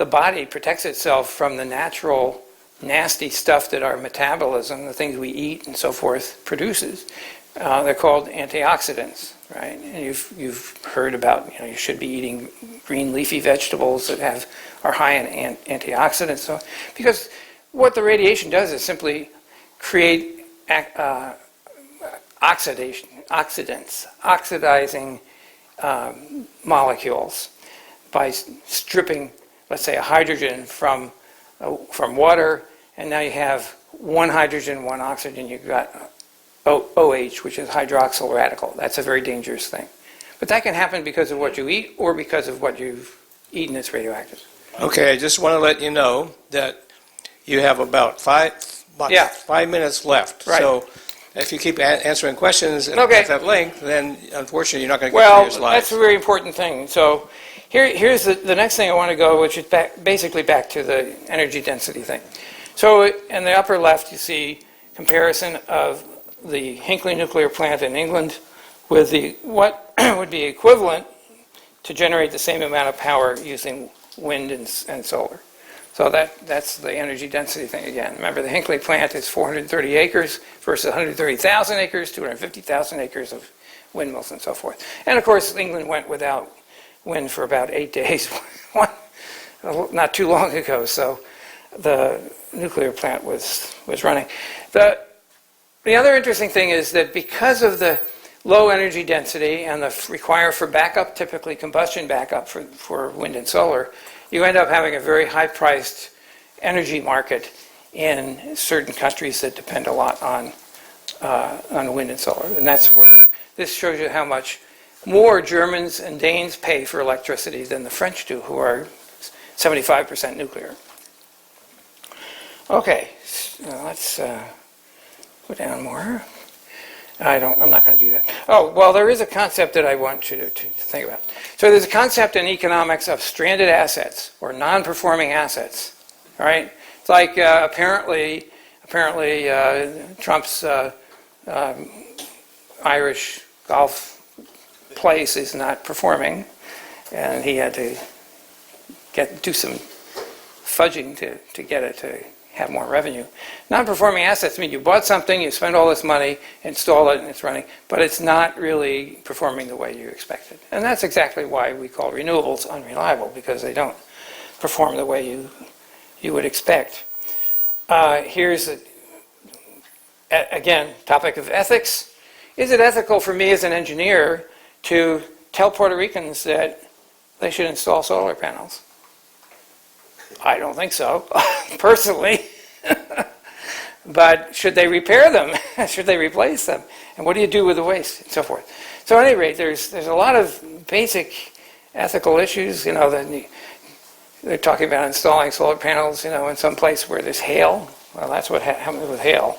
body protects itself from the natural nasty stuff that our metabolism, the things we eat and so forth, produces. They're called antioxidants, right? And you've heard about, you should be eating green leafy vegetables that are high in antioxidants. So, because what the radiation does is simply create oxidizing molecules by stripping, let's say, a hydrogen from water, and now you have one hydrogen, one oxygen. You've got OH, which is hydroxyl radical. That's a very dangerous thing. But that can happen because of what you eat or because of what you've eaten that's radioactive. Okay, I just want to let you know that you have about five minutes left. Right. So if you keep answering questions at that length, then unfortunately you're not going to get Well, through your slides. that's a very important thing. So here's the next thing I want to go, which is basically back to the energy density thing. So in the upper left, you see comparison of the Hinkley nuclear plant in England with what would be equivalent to generate the same amount of power using wind and solar. So that's the energy density thing again. Remember, the Hinkley plant is 430 acres versus 130,000 acres, 250,000 acres of windmills and so forth. And of course, England went without wind for about 8 days, not too long ago. So the nuclear plant was running. The other interesting thing is that because of the low energy density and the require for backup, typically combustion backup for wind and solar, you end up having a very high-priced energy market in certain countries that depend a lot on wind and solar. And that's where this shows you how much more Germans and Danes pay for electricity than the French do, who are 75% nuclear. Okay, let's go down more. I'm not going to do that. Oh, well, there is a concept that I want you to think about. So there's a concept in economics of stranded assets or non-performing assets, right? It's like apparently Trump's Irish golf place is not performing, and he had to do some fudging to get it to have more revenue. Non-performing assets mean you bought something, you spent all this money, install it, and it's running, but it's not really performing the way you expected. And that's exactly why we call renewables unreliable, because they don't perform the way you would expect. Here's, again, topic of ethics. Is it ethical for me as an engineer to tell Puerto Ricans that they should install solar panels? I don't think so, personally. But should they repair them? Should they replace them? And what do you do with the waste? And so forth. So at any rate, there's a lot of basic ethical issues. You know, they're talking about installing solar panels, you know, in some place where there's hail. Well, that's what happened with hail.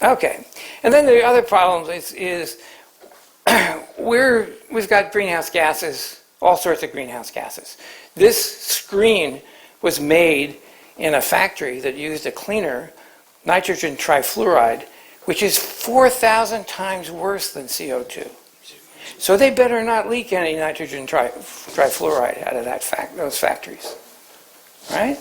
Okay. And then the other problem is we've got greenhouse gases, all sorts of greenhouse gases. This screen was made in a factory that used a cleaner, nitrogen trifluoride, which is 4,000 times worse than CO2. So they better not leak any nitrogen trifluoride out of those factories, right?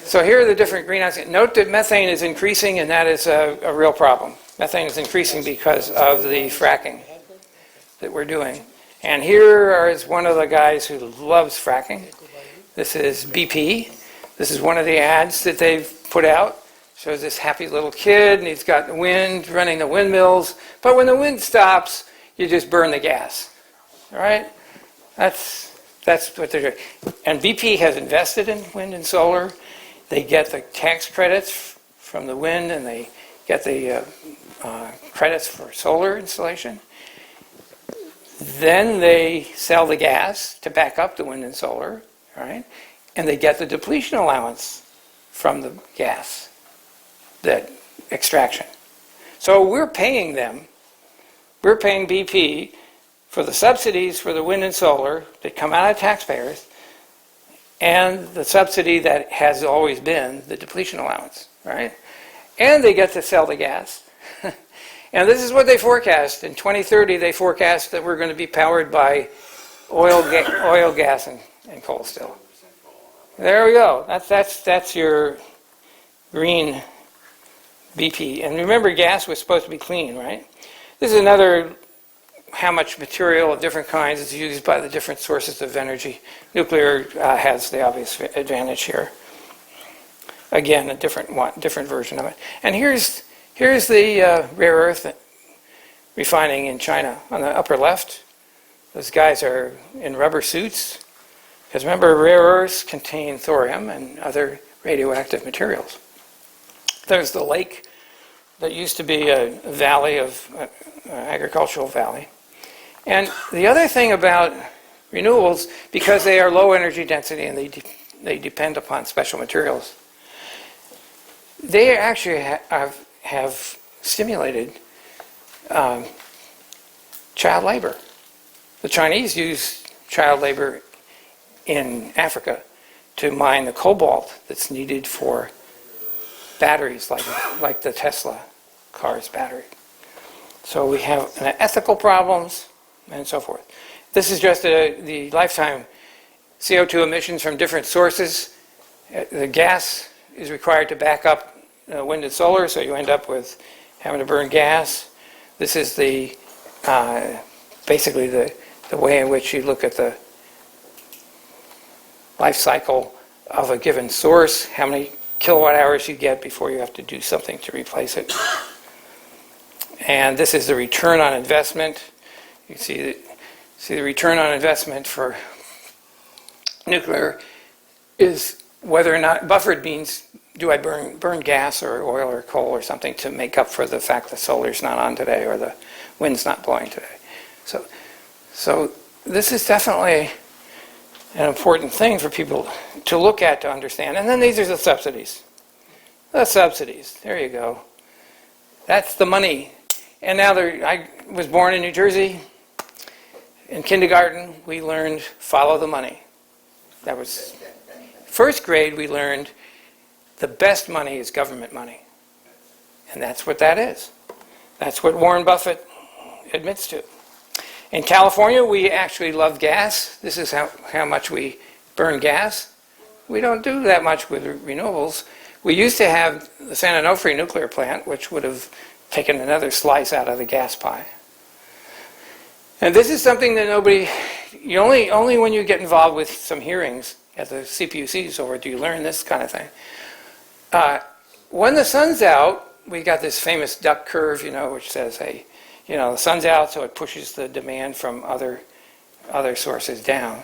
So here are the different greenhouse gases. Note that methane is increasing, and that is a real problem. Methane is increasing because of the fracking that we're doing. And here is one of the guys who loves fracking. This is BP. This is one of the ads that they've put out. Shows this happy little kid, and he's got the wind running the windmills. But when the wind stops, you just burn the gas. All right? That's what they're doing. And BP has invested in wind and solar. They get the tax credits from the wind, and they get the credits for solar installation. Then they sell the gas to back up the wind and solar, right? And they get the depletion allowance from the gas, that extraction. So we're paying them, we're paying BP for the subsidies for the wind and solar that come out of taxpayers, and the subsidy that has always been the depletion allowance, right? And they get to sell the gas. And this is what they forecast. In 2030, they forecast that we're going to be powered by oil, gas, and coal still. There we go. That's your green BP. And remember, gas was supposed to be clean, right? This is another how much material of different kinds is used by the different sources of energy. Nuclear has the obvious advantage here. Again, a different version of it. And here's the rare earth refining in China. On the upper left, those guys are in rubber suits. Because remember, rare earths contain thorium and other radioactive materials. There's the lake that used to be a valley of agricultural valley. And the other thing about renewables, because they are low energy density and they depend upon special materials, they actually have stimulated child labor. The Chinese use child labor in Africa to mine the cobalt that's needed for batteries like the Tesla car's battery. So we have ethical problems and so forth. This is just the lifetime CO2 emissions from different sources. The gas is required to back up wind and solar, so you end up with having to burn gas. This is the basically the way in which you look at the life cycle of a given source, how many kilowatt hours you get before you have to do something to replace it. And this is the return on investment. You can see the return on investment for nuclear is whether or not, buffered means, do I burn gas or oil or coal or something to make up for the fact that solar's not on today or the wind's not blowing today. So this is definitely an important thing for people to look at, to understand. And then these are the subsidies. The subsidies, there you go. That's the money. And now I was born in New Jersey. In kindergarten, we learned follow the money. That was first grade. We learned the best money is government money, and that's what that is. That's what Warren Buffett admits to. In California, we actually love gas. This is how much we burn gas. We don't do that much with renewables. We used to have the San Onofre nuclear plant, which would have taken another slice out of the gas pie. And this is something that only when you get involved with some hearings at the CPUCs or do you learn this kind of thing. When the sun's out, we got this famous duck curve, which says, hey, the sun's out, so it pushes the demand from other sources down.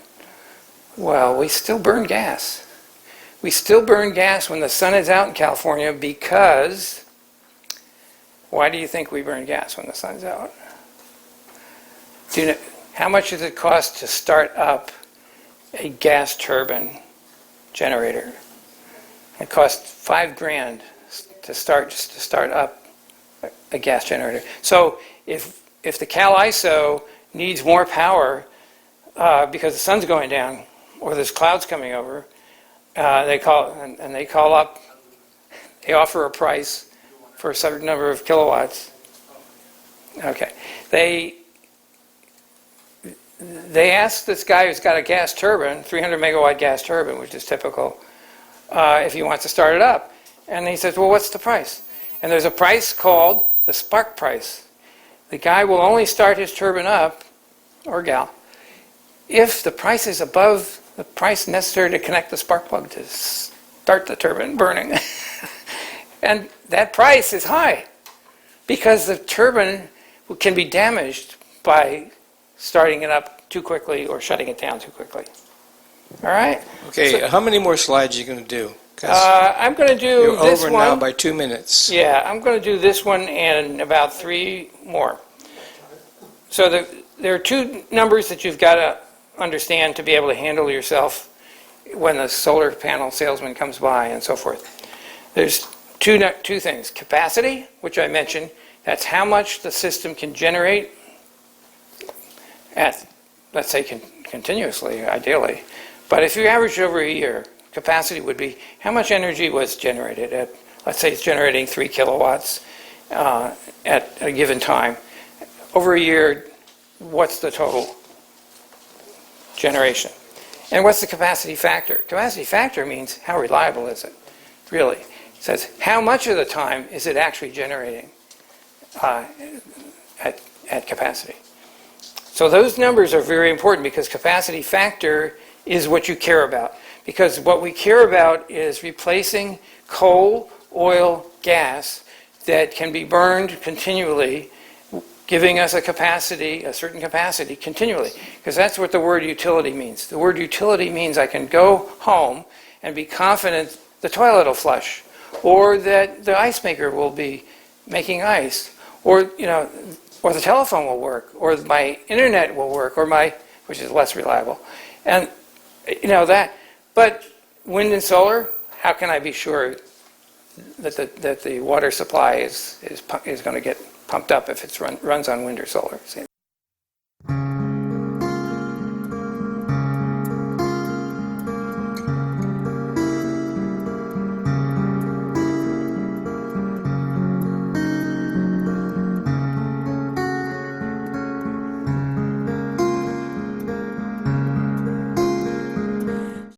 Well, we still burn gas. We still burn gas when the sun is out in California because, why do you think we burn gas when the sun's out? Do you know, how much does it cost to start up a gas turbine generator? It costs $5,000 to start up a gas generator. So if the Cal ISO needs more power because the sun's going down or there's clouds coming over, they offer a price for a certain number of kilowatts. Okay, they asked this guy who's got a gas turbine, 300 megawatt gas turbine, which is typical, if he wants to start it up. And he says, well, what's the price? And there's a price called the spark price. The guy will only start his turbine up, or gal, if the price is above the price necessary to connect the spark plug to start the turbine burning. And that price is high because the turbine can be damaged by starting it up too quickly or shutting it down too quickly. All right? Okay, how many more slides are you going to do? I'm going to do You're this over one. now by 2 minutes. Yeah, I'm going to do this one and about 3 more. So there are 2 numbers that you've got to understand to be able to handle yourself when the solar panel salesman comes by and so forth. There's two things. Capacity, which I mentioned, that's how much the system can generate at, let's say, continuously, ideally. But if you average over a year, capacity would be how much energy was generated at, let's say it's generating 3 kilowatts at a given time. Over a year, what's the total generation? And what's the capacity factor? Capacity factor means how reliable is it, really. It says how much of the time is it actually generating at capacity. So those numbers are very important because capacity factor is what you care about. Because what we care about is replacing coal, oil, gas that can be burned continually, giving us a capacity, a certain capacity continually. Because that's what the word utility means. The word utility means I can go home and be confident the toilet will flush, or that the ice maker will be making ice, or or the telephone will work, or my internet will work, or which is less reliable. And that, but wind and solar, how can I be sure that the water supply is going to get pumped up if it runs on wind or solar?